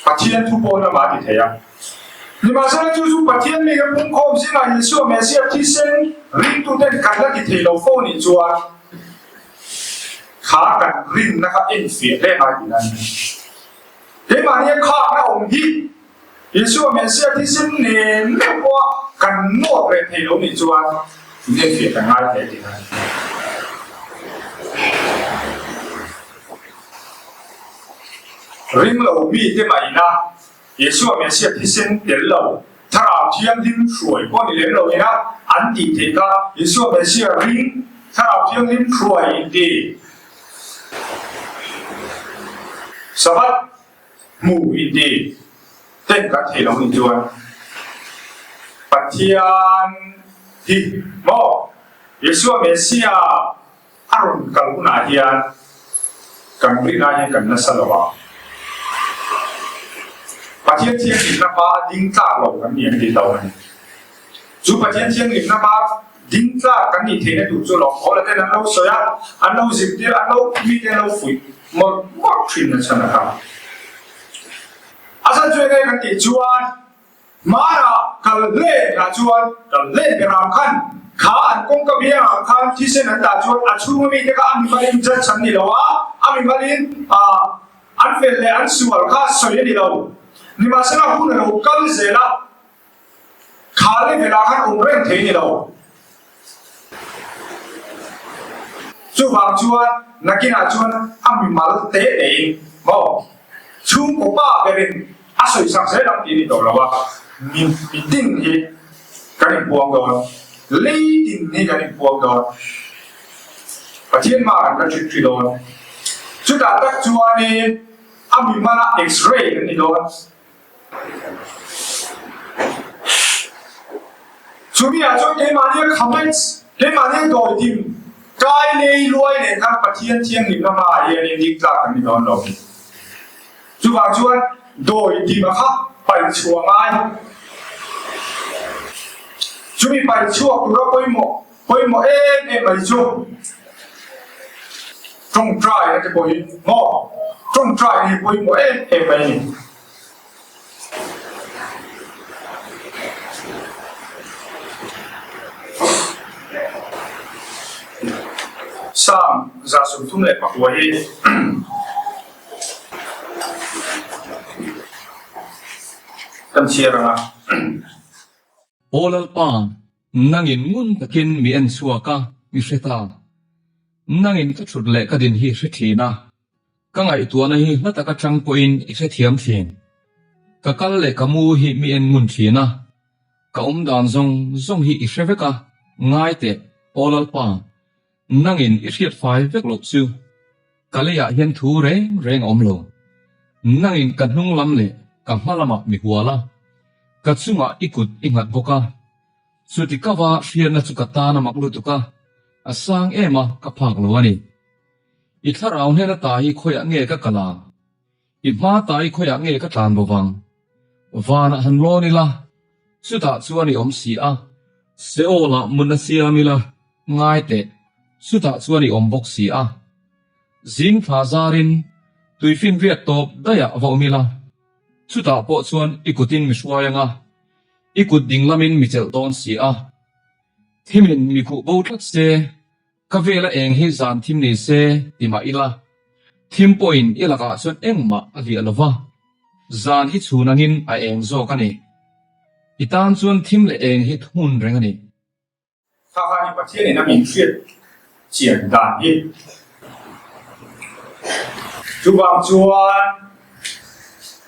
ปัจจัยทุกคนมาอัติเทอะ你马上就是把天那个崩空，现在你说没事，提升领导的看到的铁路风你做，ขากันริมนะครับเอ็นเฟียได้มาอยู่นั่นเดี๋ยวมาเนี่ยข้าหน้าองค์ที่ยิสุเมสเซียที่สิ้นเนียนเรียกว่ากันโน้ตเรทเทโลนี่จวนเอ็นเฟียกันง่ายแค่ที่นั่นริมเรามีที่มาอีนะยิสุเมสเซียที่สิ้นเดี๋ยวเราถ้าเราเทียมริมสวยพวกนี้เลี้ยงเราอีนะอันดีเทก้ายิสุเมสเซียริมถ้าเราเทียมริมสวยดีสวัสดิ์หมู่อินดีเต้นกับเทลงอินจวนปัจจัยที่มอเยซูเมสสิอาอารมณ์กังวลเฮียนกังวลเฮียนกันนั่นสลวะปัจจัยที่อินนับดิ้งจากเรากันเนี่ยที่เราเนี่ยจุปัจจัยที่อินนับดิ้งจากกันนี่เทนดูจุเราเอาละแต่นั้นเราสวยอันเราจิตเดียอันเรามีแต่เราฝึกมากขึ้นนะครับอาจารย์ช่วยกันที่จวนมาระกันเล่นจวนกันเล่นเป็นรำคัญข้าอันคงกับเบียร์รำคัญที่เส้นนั้นจวนอันชูมีเด็กอันมีบาลินจัดฉันนี่แล้วอันมีบาลินอันเฟลเลยอันสวยข้าสวยนี่แล้วนี่มาเสนาหุ่นเรากันเสละข้าเล่นเวลาขันองค์เร่งเทนี่แล้วจู่บางจวนนักกินอาจวนอามีมาลเตะเองบอกชุ่มกับป้าเป็นอาศัยสังเสริมที่นี่ตัวเราว่ามีดิ้งที่กันอีกพวงก่อนลีดิ้งนี่กันอีกพวงก่อนประเทศมากันจุดจุดโดนจุดตัดจวนนี่อามีมาละเอ็กซเรย์กันนี่โดนช่วงนี้อาจจะเกมาเนี่ยคอมเมนต์เกมาเนี่ยโดยทีมกายเลยรวยเนี่ยครับประเทศเที่ยงนี่ก็มาเยี่ยมดิ้งจากกันนี่โดนเราจุดบางช่วงโดยทีมครับไปชัวร์ง่ายช่วงไปชัวร์ตัวไปหมดเอ็มไปชัวร์ตรงใจนะจะไปหมดตรงใจนี่ไปหมดเอ็มไปนี่สามจะสุ่มทุ่มเลยปักไว้กันเชียร์นะโอลปานนั่งอินมุนตะกินมีอันสัวกะมีเสตานั่งอินก็ชุดเล็กก็ดินฮีเสถีนะก็ไงตัวนั้นฮีนัตกะจังปอินอิเสถียมเทียนก็กัลเล็กกมูฮีมีอันมุนทีนะก็ดานซงฮีอิเสเวกะง่ายเตะโอลปานนั่งอินอิเสียดไฟเวกลบซิวก็เลยอยากเห็นทูเร่งลงนั่งอินกันนุ่งลำเละกับมาละมักมีหัวละกัดซุงะอีกุดอิงัดบกะสุดที่กว่าเฟียนนัสุกตานามักลุตุกะอาสังมากับพักลวนี่อีทาราเนนตายคอยเงยกับกลาอีมาตายคอยเงยกับตานบวังวานะฮันโลนี่ละสุดท้ายส่วนนี้สีอาเซโอละมุนเสียมิละง่ายเตะสุดท้ายส่วนนี้บกสีอาจิงฟาซารินตุยฟินเวียตตบได้ยาวมิละสุดท้ายพอส่วนอีกุดินมิสวายังอีกุดดิ่งละมินมิเจลตอนสีที่มินมีคู่บูทักเซก ka vela eng hi zan thim ni se tima ila thim point ilaka chon engma ali alova zan hi chunangin a eng zo kani itan chuan thim le eng hi thun rengani 他和你把天理的明确简单的，就帮助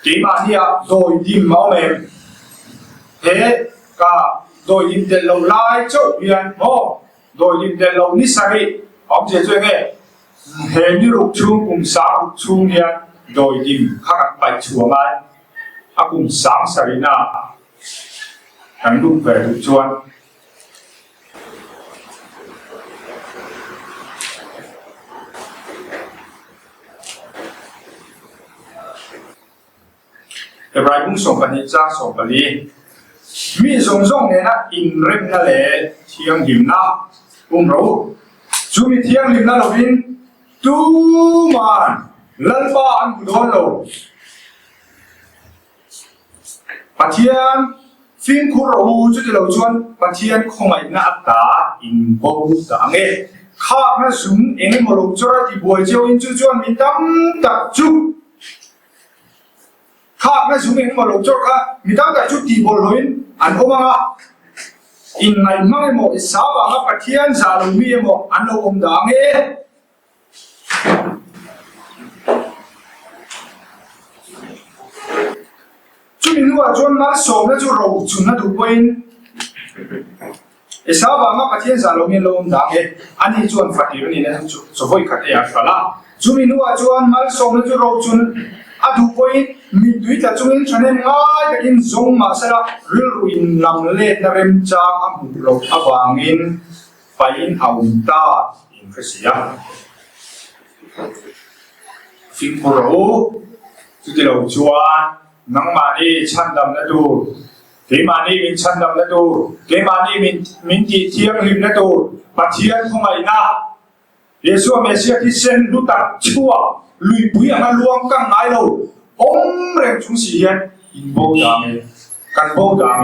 几万年对点毛命，嘿，个对点的路来走远哦，对点的路你啥个，我们这做个，嘿，你路处共三路处呢，对点看看白出来，啊共三啥个呐，很路白路转。แต่รายมุ่งส่งกันนี้จ้าส่งกันนี้มีส่งเนี่ยนะอินเร่งนั่นแหละเที่ยงหิมนะอุ้มรู้จูมีเที่ยงหิมนะเราวินตูมันลันบ้านบุดอนเราปะเทียนฟินคูรูจุดที่เราชวนปะเทียนคงไม่น่าตาอินบูต่างเอข้าแม่สุ่มเองมาลงจระที่บัวเจ้าอินจุจวนมีตั้งตักจุข้าแม่สุ่มเองมาลงจระค่ะมีตั้งแต่จุดที่บัวลอยอันโอมาอินไหนมั่งเอโมอิสาบะปะเทียนซาลูมีเอโมอันโอมดังเอจุดนี้ว่าจวนมาสอบแล้วจุดเราจุดนั้นดูเป็นอิสาบะปะเทียนซาลูมีโลมดังเออันนี้จวนฝัดอยู่นี่นะจุดสบายขัดเอฟละจุดนี้ว่าจวนมาสอบแล้วจุดเราจุดอะดูเป็นมีดุยแต่จุดนี้ฉันเองง่ายแต่กินซงมาเสร็จแล้วรุนลำเล่นนั่งเริ่มจากอันบุกอับวางินไปอินเอาตาอินเฟสิยาฟิมโปโรจุดที่เราจวนนังมานี่ชันดำนะดูเกมานี่มินชันดำนะดูเกมานี่มินจีเทียงริมนะดูปะเทียนคงไม่น่าเยซูเมสเซียที่เซนรู้ตัดชั่วลุยปุยอันลวงกังไงเราอมเร่งชุงสีเย็นอินโบดามกันโบดาม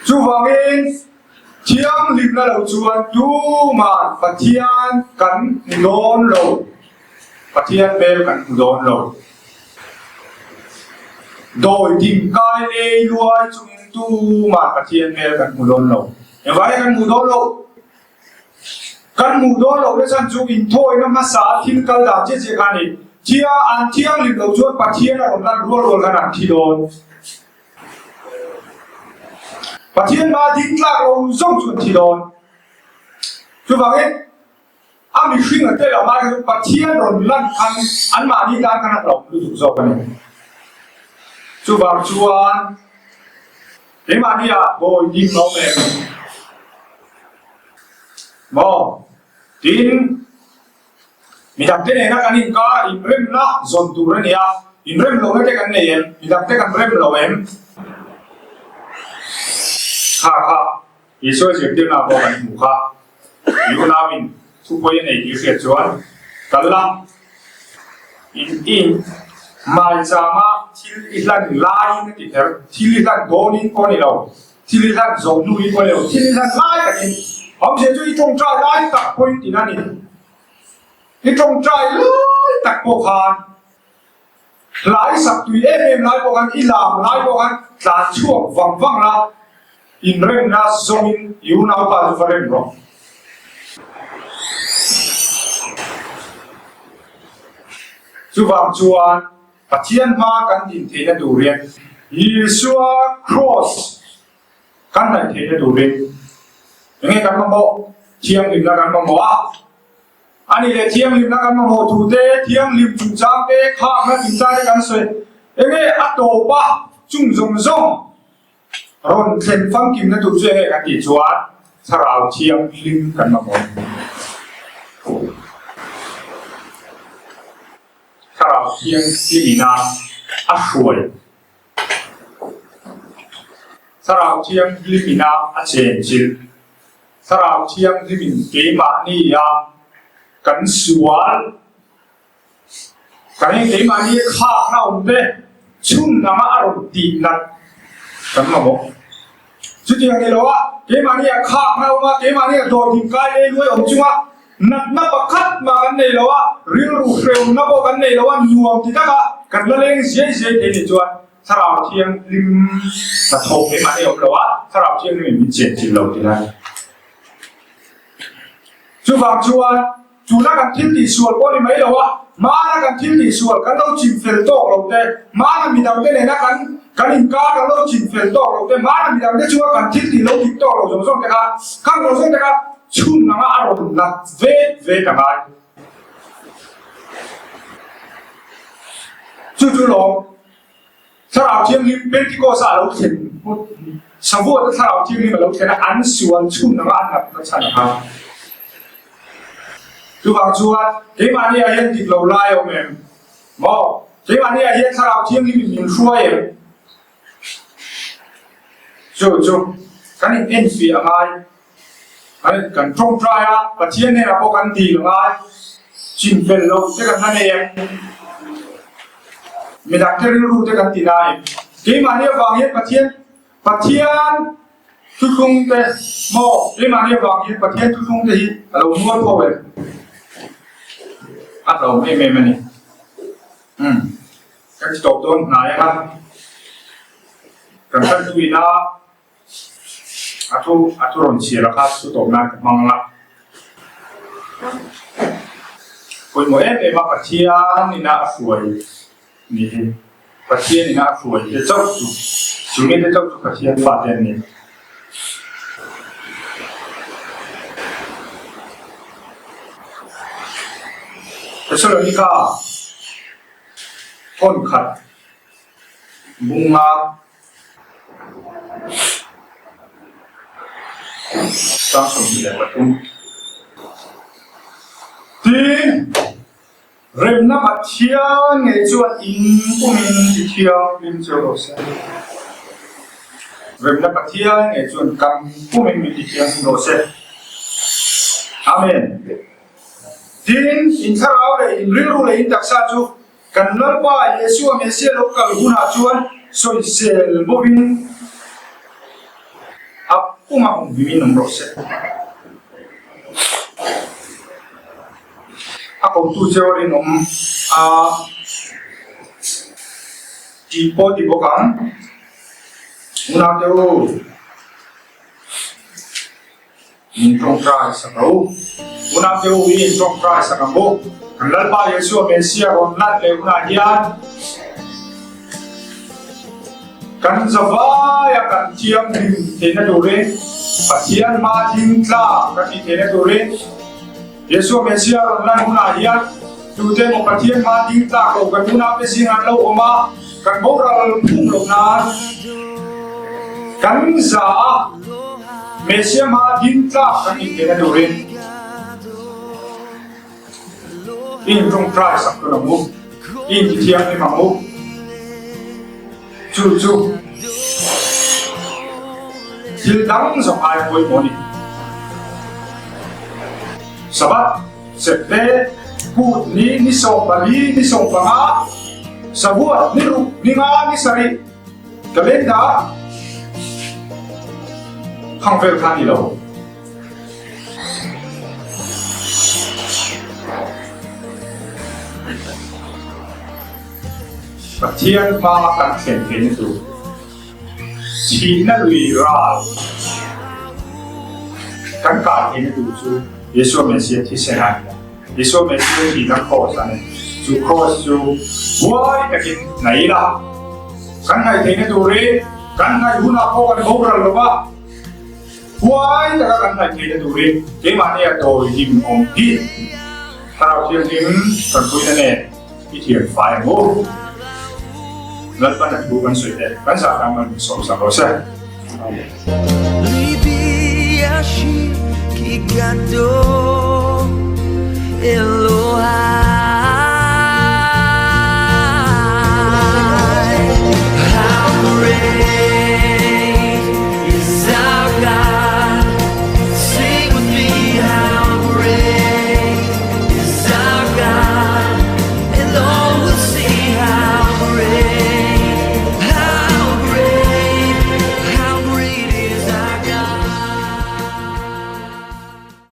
จูฟังเองเทียงริมนะเราจวนดูมาปะเทียนกันโดนเราปะเทียนเบลกันโดนเราโดยดิ่งกายเอรวยจุงตูมาปะเทียนเบลกันโดนเราเห็นไหมกันโดนเรากันโดนเราได้ฉันจูอินโทยน้ำมาสาทิมกระดาษเจ๊กันนี่เทียอันเทียงริมเราจวนปะเทียนเราดันรัวขนาดที่โดนปะเทียนมาดิ้งลากเราส่งจนที่โดนจูฟังเองอามีขึ้นกันเตะออกมาคือปะเทียนรนลั่นคันอันมานี่การขนาดเราดูถูกชอบกันเลยจูบางจวนเอ็มานี่อะโบยิงเราเองบอดินมีดักเตะเนี่ยนะกันนี่ก็อินเรมนะจนตัวเนี่ยอินเรมเราไม่ได้กันเนี่ยมีดักเตะกันเรมเราเองข้าอีช่วยเสียงเดียวนะบอกกันหมู่ข้าอยู่นาวินทุกคนในที่เสียจวนกันละอินมาจามาที่ลิลันไลน์นี่เถอะที่ลิลันโดนินคนนี้เราที่ลิลันจงดูอีกคนนี้เราที่ลิลันไลน์กันนี่ผมเชื่อจุดตรงใจไลน์ตักคนที่นั่นนี่ที่ตรงใจไลน์ตักโปกันไลน์สักตุยไลน์โปกันอิลามไลน์โปกันหลานช่วงฟังละอินเรื่องน่าสมินอยู่น่าปาร์ฟเรนโรจูบางจวนปะเทียนมากันดินเทียนดูเรียนยิสุอาครอสกันนั่นเทียนดูเรียนยังไงกันมาโมเทียงริมนักกันมาโมอันนี้เลยเทียงริมนักกันมาโมถูเตเทียงริมจุงจางเตข้ามาจุงจางกันสวยยังไงอัตโตปะจุงจงจงรอนเข็นฟังกิมนักดูเจกันที่จวนสราวเทียงริมกันมาโมถ้าเราเทียงที่มีนาอัศวยถ้าเราเทียงที่มีนาอัเชนจิลถ้าเราเทียงที่มีเกมานี่ยากันสวนกันเกมานี่ข้าเราเด้ชุ่มน้ำอารมณ์ดีนักกันมาบอกจ จุดที่อย่างนี้เราว่าเกมาเนี่ยข้าเราว่าเกมาเนี่ยโดนหิงกายเลยด้วยองค์จังว่านับประคัดมากันในเราว่าเรื่องรูเร็วนับกันในเราว่าหน่วงที่ตั้งกันละเลงเสียเดี๋ยวจวนถ้าเราเที่ยงริมกระทบเกมาเนี่ยเราว่าถ้าเราเที่ยงริมมีเจ็ดจิตเราที่นั่นจุบางจวนจูนักกันทิ้งดีส่วนก็นี่ไม่เราว่ามานักกันทิ้งดีส่วนกันเราจิมเฟลโต้เราแต่มานักมีดาวได้เลยนะกันอินกากันเราจิมเฟลโต้เราแต่มานักมีดาวได้ชัวร์กันทิ้งดีเราทิ้งโต้เราสมส่งนะครับข้างเราส่งนะครับชุนนังอารมณ์นักเวกันไปจู่ๆลงถ้าเราเที่ยงนี้เป็นที่โกษาเราเห็นสมบูรณ์ถ้าเราเที่ยงนี้เราเห็นอันส่วนชุนนังอันนั้นก็ใช่ครับจุบางส่วนเกมาเนี่ยเห็นติดเราไล่เอาเองบอกเกมาเนี่ยเห็นถ้าเราเที่ยงนี้มีช่วยจู่ๆกันเอ็นฟีอะไรกันตรงใจอ่ะประเทศเนี่ยเรากันดีหรือไงจิมเป็นเราจะกันนั่นเองไม่ได้แค่รู้จะกันตีได้เกมาเนี่ยวางเห็นประเทศทุกคนแต่โม่เกมาเนี่ยวางเห็นประเทศทุกคนแต่เราม้วนพอเลยอัดเราไม่นี่กันจบต้นไหนครับกันท่านทุวินาอัตุรนเชียร์ครับสุดตบนั้นมังละคนหมวยเอ็มมาปัจเจียนี่น่าสวยนี่ปัจเจียนี่น่าสวยเจ้าจุนี่เจ้าจุปัจเจียฟาเดนนี่แต่ส่วนนี้ก็ต้นขัดบุงมาตั้งสมเด็จพระทุนที่เริ่มนับเที่ยงในจวนอินผู้มีที่เที่ยวริมเจ้าโลเซเริ่มนับเที่ยงในจวนกันผู้มีที่เที่ยวริมโลเซอาเมนที่อินทราเลยอินริรูเลยอินตักษาจูกันนับว่าเยซูเมสเซียโลกาลุนาจวนสอยเซลโบวินuma vivi num processo. Ako tu teori num tipo kan una teu intong trai sakau una teu intong trai sakau kalal ba Yesu Mesia on lat le una hian kan zawaya kan tiam rim thena dore pasian ma thing tla kan ni thena dore Yesu Mesia ron huna hian tu te mo pasian ma thing tla ko kan huna pe singan lo oma kan boral phum lo na kan za Mesia ma thing tla kan ni thena dore in trong trai sak ko mu in tiam ni ma mu chú til đắng dòng ai với món đi sabat sebe put ni song bali ni song panga sabua ni ru ni nga ni sari kalen da hang vel khan ni loประเทศมาการเขียนเพลงดูชีน่าลุยราการการเพลงดูจูเยซูเมสเซียที่เซนันเยซูเมสเซียที่นักโคสันจูโคจูวัวตะกินไหนล่ะกันให้เพลงดูเร่กันให้หุ่นอาโคกันบอกเราหรือว่าวัวตะกันให้เพลงดูเร่เกี่ยมันเนี่ยโตยิ่งองค์ถ้าเราเทียบถึงกันคุยนั่นเองที่เทียบไฟโม่แล้วก็นักบุญสุดเด็ดกันสามมันสองสามโลเซน